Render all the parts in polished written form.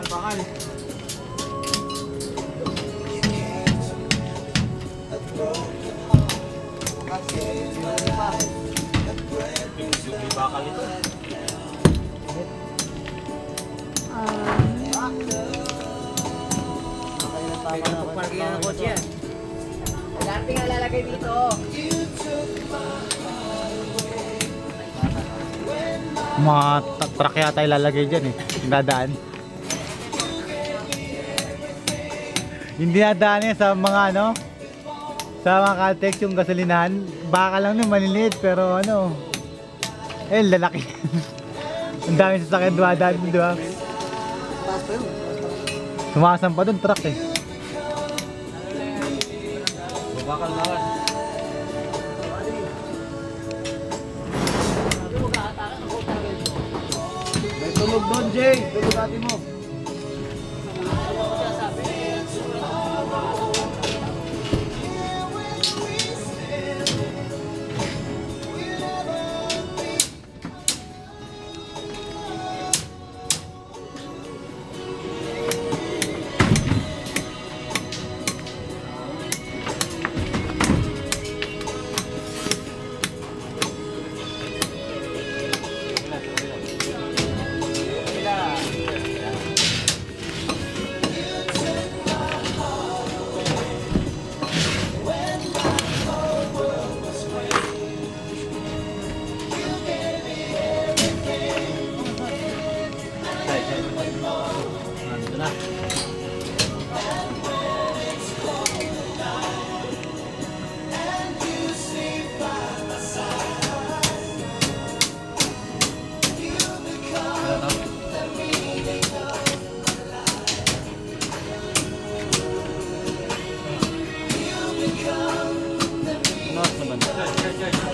bakal. Yung bakal ito. May pagparking na ng kotse yan. Dati nga lalagay dito. Mga truck yata ilalagay dyan eh. Yung dadaan. Hindi nadaan yan sa mga ano, sa mga Caltex yung gasolinahan. Baka lang nun maliliit pero ano, eh lalaki. Ang dami sasakyan dumadaan mo, di ba? Sumasan pa dun truck eh. Bakal naman. May tunog doon, Jay. Tunog natin mo.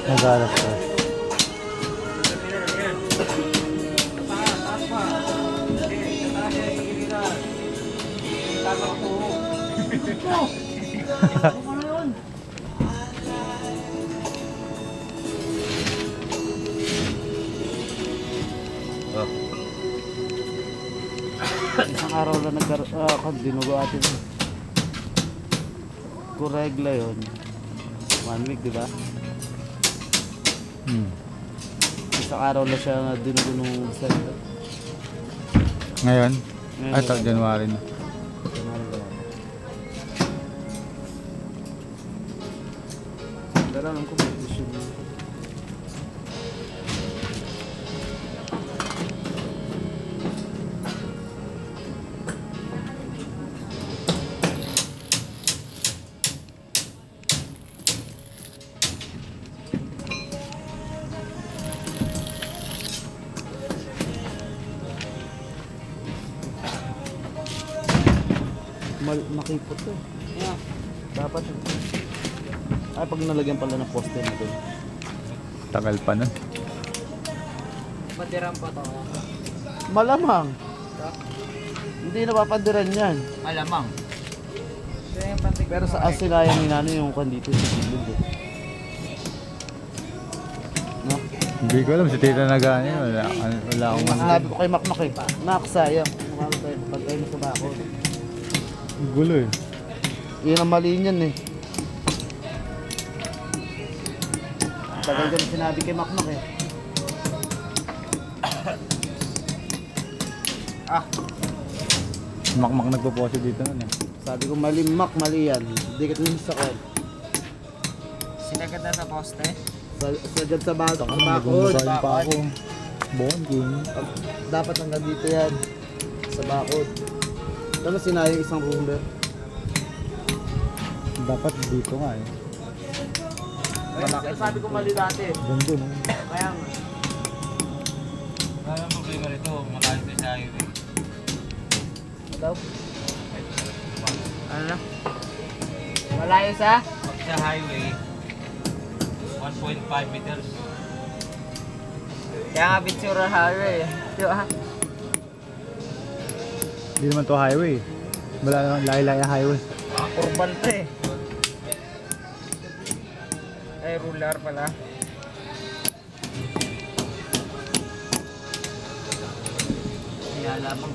Nagalas ka. Isang araw lang dinugo atin. Kuregla yun. 1 week, di ba? Isang araw na siya na dinugo nung December. Ngayon? Ay, January na. Pero alam ko may issue na. Makipot to. Yeah. Dapat. Ay, pag nalagyan pala ng poste na doon. Tagal pa nun. Patiram pa to. Malamang. Hindi napapandiran yan. Malamang. Pero sa asilayan ni Nano yung kandito sa gilid eh. No? Hindi ko alam si Tita Nagani. Wala akong Sinabi ko kay Makmak eh. Nak, sayang. Pag tayo sa bako. gulo eh. Yun ang mali niyan eh. Tagal ko sinabi kay Makmak eh. Makmak nagpo-pose dito nun eh. Sabi ko mali Mak, mali yan. Hindi ka tuloy sa kon. Sinagad na sa poste? Sagad sa bakod. Nagumusahin pa ako. Bonding. Dapat hanggang dito yan. Sa bakod. Tapos sinayang isang ruler. Dapat dito nga eh. Sabi ko mali dati. Ganda no? Kaya nga. Kaya ang problema rito, malayo tayo sa highway. Daw? Ano na? Malayo sa? Pag sa highway, 1.5 meters. Kaya nga Bitsura Highway. Diba? Hindi naman to highway. Wala naman lahi-lahi highway. Urban to eh. Ay, ruler pala. Kaya lamang